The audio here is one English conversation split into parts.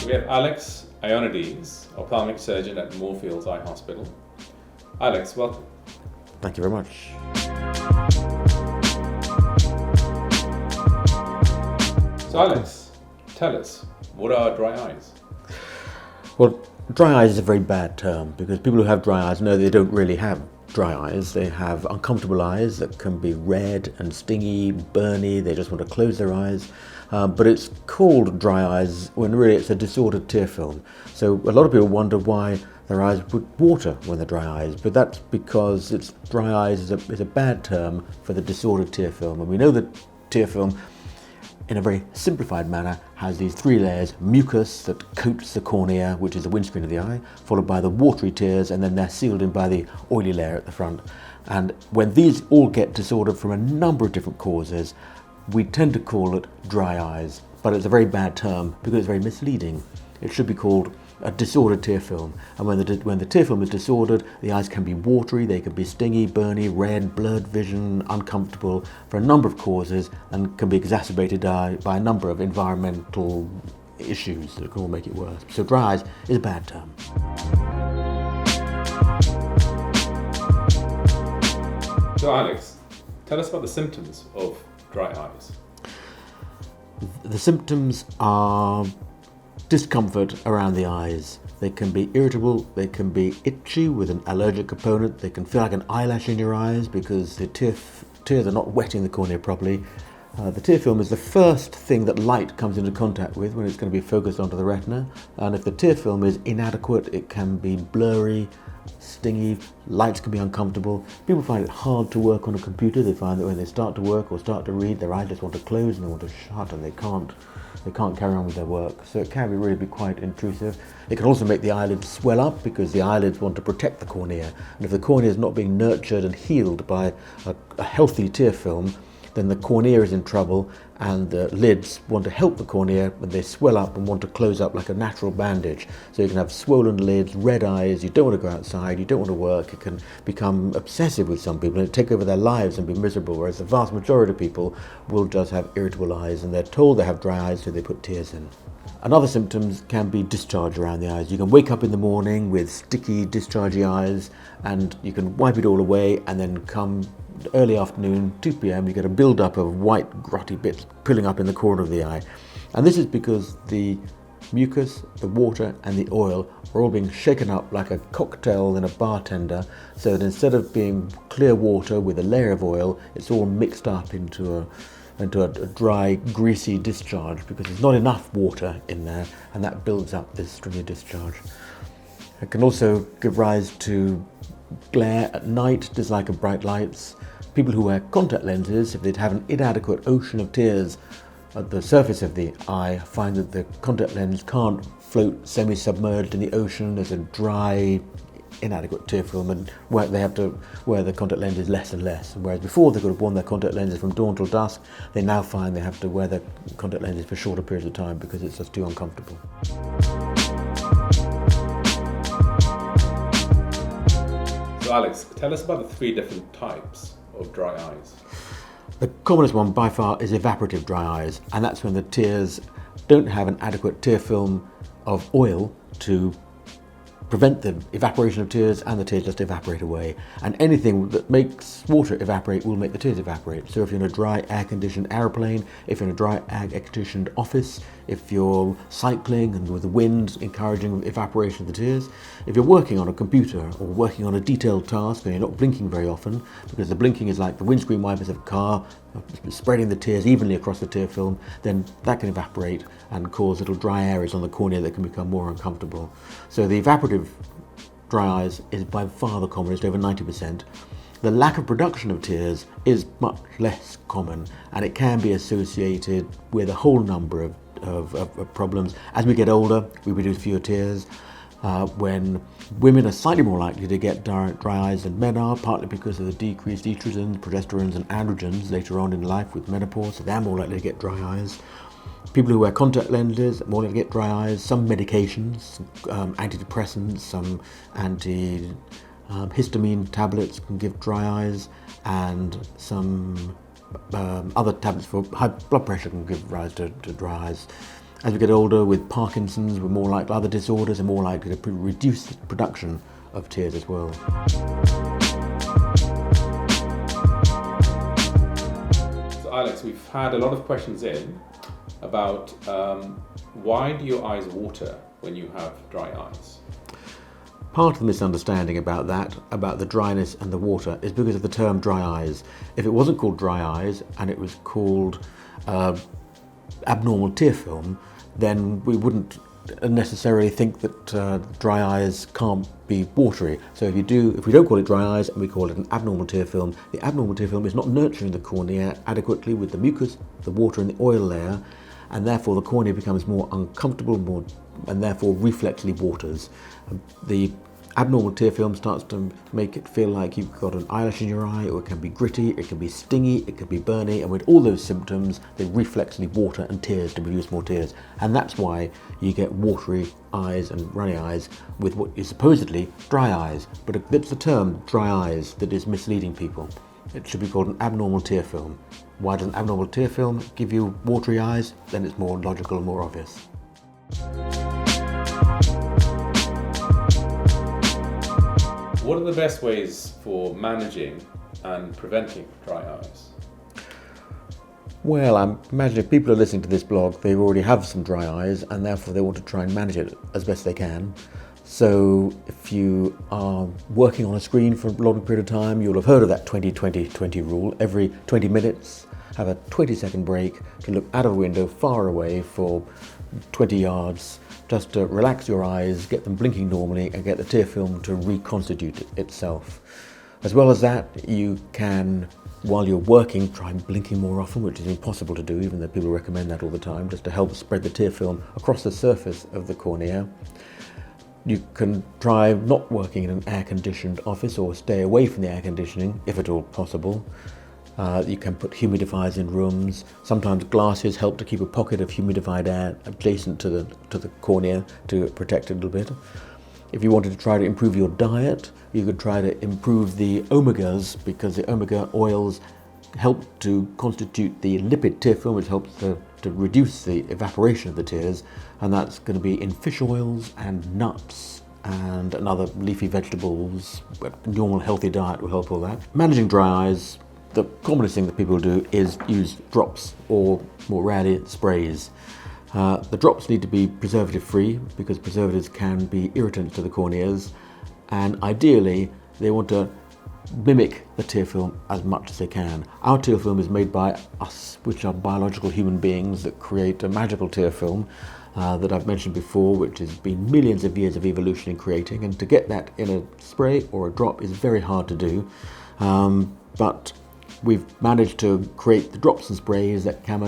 We have Alex Ionides, ophthalmic surgeon at Moorfields Eye Hospital. Alex, welcome. Thank you very much. So Alex, tell us, what are dry eyes? Well, dry eyes is a very bad term because people who have dry eyes know they don't really have dry eyes. They have uncomfortable eyes that can be red and stingy, burny, they just want to close their eyes. But it's called dry eyes when really it's a disordered tear film. So a lot of people wonder why their eyes would water when they're dry eyes, but that's because dry eyes is a bad term for the disordered tear film. And we know that tear film, in a very simplified manner, has these three layers: mucus that coats the cornea, which is the windscreen of the eye, followed by the watery tears, and then they're sealed in by the oily layer at the front. And when these all get disordered from a number of different causes, we tend to call it dry eyes, but it's a very bad term because it's very misleading. It should be called a disordered tear film. And when the tear film is disordered, the eyes can be watery, they can be stingy, burny, red, blurred vision, uncomfortable for a number of causes, and can be exacerbated by a number of environmental issues that can all make it worse. So dry eyes is a bad term. So Alex, tell us about the symptoms of dry eyes. The symptoms are discomfort around the eyes. They can be irritable, they can be itchy with an allergic component, they can feel like an eyelash in your eyes because the tears are not wetting the cornea properly. The tear film is the first thing that light comes into contact with when it's going to be focused onto the retina, and if the tear film is inadequate, it can be blurry, stingy, lights can be uncomfortable. People find it hard to work on a computer. They find that when they start to work or start to read, their eyes just want to close and they want to shut, and they can't carry on with their work. So it can really be quite intrusive. It can also make the eyelids swell up because the eyelids want to protect the cornea. And if the cornea is not being nurtured and healed by a healthy tear film, then the cornea is in trouble, and the lids want to help the cornea when they swell up and want to close up like a natural bandage. So you can have swollen lids, red eyes, you don't want to go outside, you don't want to work. It can become obsessive with some people and take over their lives and be miserable, whereas the vast majority of people will just have irritable eyes, and they're told they have dry eyes, so they put tears in. And other symptoms can be discharge around the eyes. You can wake up in the morning with sticky, dischargey eyes, and you can wipe it all away, and then come early afternoon, 2 p.m, you get a build-up of white, grotty bits pulling up in the corner of the eye. And this is because the mucus, the water, and the oil are all being shaken up like a cocktail in a bartender, so that instead of being clear water with a layer of oil, it's all mixed up into a dry, greasy discharge because there's not enough water in there, and that builds up this stringy discharge. It can also give rise to glare at night, dislike of bright lights. People who wear contact lenses, if they have an inadequate ocean of tears at the surface of the eye, find that the contact lens can't float semi-submerged in the ocean. There's a dry, inadequate tear film, and they have to wear the contact lenses less and less. Whereas before they could have worn their contact lenses from dawn till dusk, they now find they have to wear their contact lenses for shorter periods of time because it's just too uncomfortable. So Alex, tell us about the three different types of dry eyes. The commonest one by far is evaporative dry eyes, and that's when the tears don't have an adequate tear film of oil to prevent the evaporation of tears, and the tears just evaporate away. And anything that makes water evaporate will make the tears evaporate. So if you're in a dry air-conditioned aeroplane, if you're in a dry air-conditioned office, if you're cycling and with the wind encouraging evaporation of the tears, if you're working on a computer or working on a detailed task and you're not blinking very often, because the blinking is like the windscreen wipers of a car, spreading the tears evenly across the tear film, then that can evaporate and cause little dry areas on the cornea that can become more uncomfortable. So the evaporative dry eyes is by far the commonest, over 90%. The lack of production of tears is much less common, and it can be associated with a whole number of problems. As we get older, we produce fewer tears. When women are slightly more likely to get dry eyes than men are, partly because of the decreased estrogens, progesterones and androgens later on in life with menopause, so they're more likely to get dry eyes. People who wear contact lenses are more likely to get dry eyes. Some medications, antidepressants, some histamine tablets can give dry eyes, and some other tablets for high blood pressure can give rise to dry eyes. As we get older, with Parkinson's, we're more likely, other disorders are more likely to reduce the production of tears as well. So Alex, we've had a lot of questions in about why do your eyes water when you have dry eyes? Part of the misunderstanding about that, about the dryness and the water, is because of the term dry eyes. If it wasn't called dry eyes and it was called abnormal tear film, then we wouldn't necessarily think that dry eyes can't be watery. So if we don't call it dry eyes and we call it an abnormal tear film, the abnormal tear film is not nurturing the cornea adequately with the mucus, the water and the oil layer, and therefore the cornea becomes more uncomfortable, and therefore reflexly waters. The abnormal tear film starts to make it feel like you've got an eyelash in your eye, or it can be gritty, it can be stingy, it can be burny, and with all those symptoms, they reflexly water and tears to produce more tears. And that's why you get watery eyes and runny eyes with what is supposedly dry eyes. But it's the term dry eyes that is misleading people. It should be called an abnormal tear film. Why does an abnormal tear film give you watery eyes? Then it's more logical and more obvious. What are the best ways for managing and preventing dry eyes? Well, I imagine if people are listening to this blog, they already have some dry eyes and therefore they want to try and manage it as best they can. So if you are working on a screen for a long period of time, you'll have heard of that 20-20-20 rule. Every 20 minutes, have a 20-second break to look out of a window far away for 20 yards, just to relax your eyes, get them blinking normally, and get the tear film to reconstitute itself. As well as that, you can, while you're working, try blinking more often, which is impossible to do, even though people recommend that all the time, just to help spread the tear film across the surface of the cornea. You can try not working in an air-conditioned office or stay away from the air conditioning, if at all possible. You can put humidifiers in rooms. Sometimes glasses help to keep a pocket of humidified air adjacent to the cornea to protect it a little bit. If you wanted to try to improve your diet, you could try to improve the omegas, because the omega oils help to constitute the lipid tear film, which helps to reduce the evaporation of the tears, and that's going to be in fish oils and nuts and other leafy vegetables. A normal healthy diet will help all that. Managing dry eyes, the commonest thing that people do is use drops, or more rarely sprays. The drops need to be preservative-free, because preservatives can be irritants to the corneas, and ideally they want to mimic the tear film as much as they can. Our tear film is made by us, which are biological human beings that create a magical tear film that I've mentioned before, which has been millions of years of evolution in creating, and to get that in a spray or a drop is very hard to do. But we've managed to create the drops and sprays that come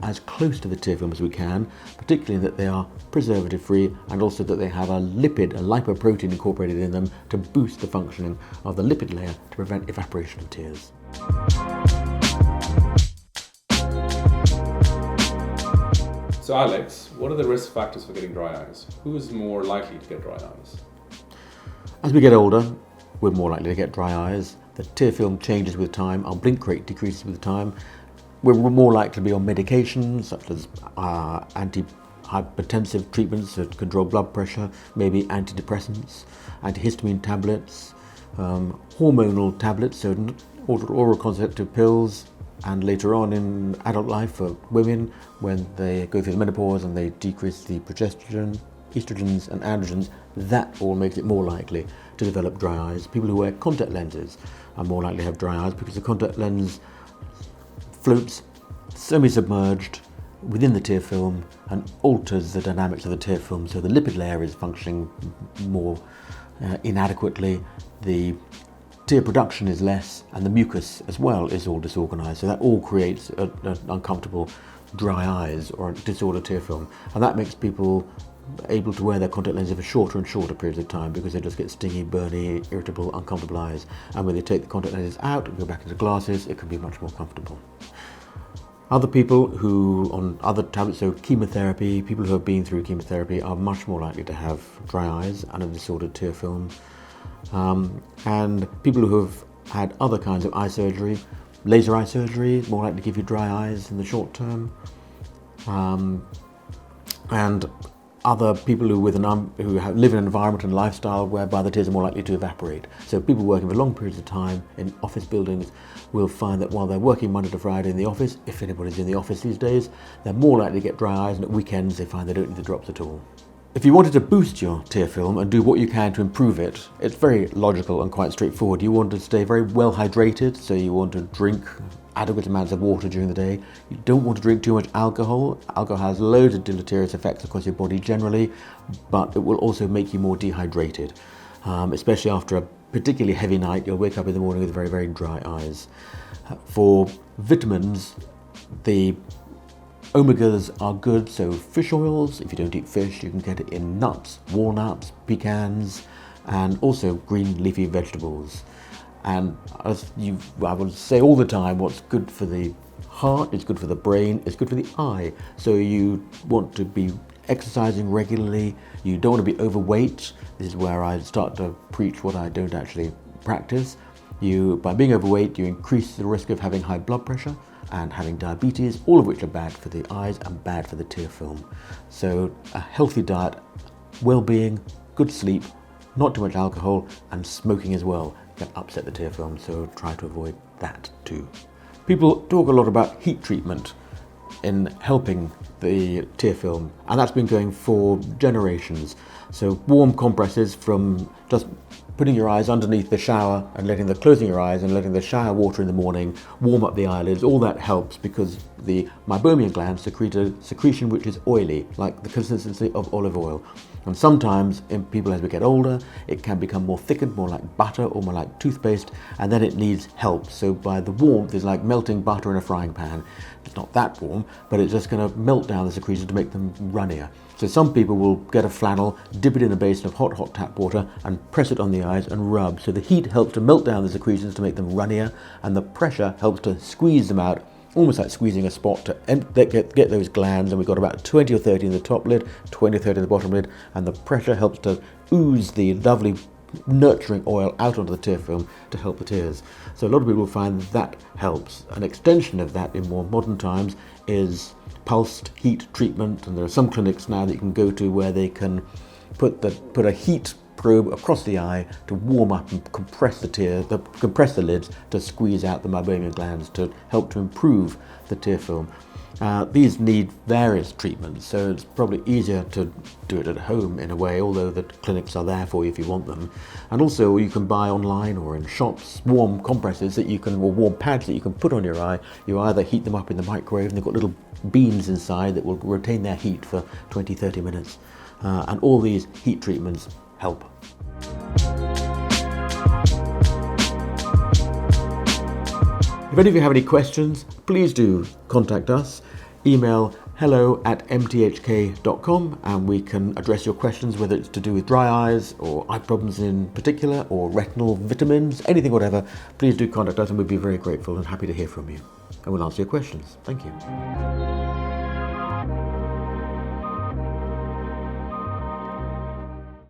as close to the tear film as we can, particularly that they are preservative-free, and also that they have a lipid, a lipoprotein incorporated in them to boost the functioning of the lipid layer to prevent evaporation of tears. So Alex, what are the risk factors for getting dry eyes? Who is more likely to get dry eyes? As we get older, we're more likely to get dry eyes. The tear film changes with time, our blink rate decreases with time. We're more likely to be on medications such as antihypertensive treatments to control blood pressure, maybe antidepressants, antihistamine tablets, hormonal tablets, so oral contraceptive pills, and later on in adult life for women, when they go through the menopause and they decrease the progesterone, estrogens and androgens, that all makes it more likely to develop dry eyes. People who wear contact lenses are more likely to have dry eyes, because the contact lens floats semi-submerged within the tear film and alters the dynamics of the tear film, so the lipid layer is functioning more inadequately, the tear production is less, and the mucus as well is all disorganized, so that all creates an uncomfortable dry eyes or a disordered tear film, and that makes people able to wear their contact lenses for shorter and shorter periods of time, because they just get stingy, burny, irritable, uncomfortable eyes. And when they take the contact lenses out and go back into glasses, it can be much more comfortable. Other people who on other tablets, so chemotherapy, people who have been through chemotherapy are much more likely to have dry eyes and a disordered tear film. And people who have had other kinds of eye surgery, laser eye surgery, more likely to give you dry eyes in the short term. and other people who live in an environment and lifestyle whereby the tears are more likely to evaporate. So people working for long periods of time in office buildings will find that while they're working Monday to Friday in the office, if anybody's in the office these days, they're more likely to get dry eyes, and at weekends they find they don't need the drops at all. If you wanted to boost your tear film and do what you can to improve it, it's very logical and quite straightforward. You want to stay very well hydrated, so you want to drink adequate amounts of water during the day. You don't want to drink too much alcohol. Alcohol has loads of deleterious effects across your body generally, but it will also make you more dehydrated. Especially after a particularly heavy night, you'll wake up in the morning with very, very dry eyes. For vitamins, the omegas are good, so fish oils. If you don't eat fish, you can get it in nuts, walnuts, pecans, and also green leafy vegetables. And I will say all the time, what's good for the heart is good for the brain, is good for the eye. So you want to be exercising regularly, you don't want to be overweight. This is where I start to preach what I don't actually practice. By being overweight, you increase the risk of having high blood pressure and having diabetes, all of which are bad for the eyes and bad for the tear film. So a healthy diet, well-being, good sleep, not too much alcohol, and smoking as well can upset the tear film, so try to avoid that too. People talk a lot about heat treatment in helping the tear film, and that's been going for generations. So warm compresses from just putting your eyes underneath the shower and closing your eyes and letting the shower water in the morning warm up the eyelids, all that helps because the meibomian glands secrete a secretion which is oily, like the consistency of olive oil. And sometimes in people as we get older, it can become more thickened, more like butter or more like toothpaste, and then it needs help. So by the warmth, it's like melting butter in a frying pan. It's not that warm, but it's just going to melt down the secretions to make them runnier. So some people will get a flannel, dip it in a basin of hot tap water and press it on the eyes and rub. So the heat helps to melt down the secretions to make them runnier, and the pressure helps to squeeze them out, almost like squeezing a spot to get those glands. And we've got about 20 or 30 in the top lid, 20 or 30 in the bottom lid, and the pressure helps to ooze the lovely nurturing oil out onto the tear film to help the tears. So a lot of people find that helps. An extension of that in more modern times is pulsed heat treatment, and there are some clinics now that you can go to where they can put a heat probe across the eye to warm up and compress the lids to squeeze out the meibomian glands to help to improve the tear film. These need various treatments, so it's probably easier to do it at home in a way, although the clinics are there for you if you want them. And also you can buy online or in shops warm compresses or warm pads that you can put on your eye. You either heat them up in the microwave, and they've got little beans inside that will retain their heat for 20-30 minutes. And all these heat treatments help. If any of you have any questions, please do contact us. Email hello@mthk.com and we can address your questions, whether it's to do with dry eyes or eye problems in particular or retinal vitamins, anything, whatever. Please do contact us and we'd be very grateful and happy to hear from you. And we'll answer your questions. Thank you.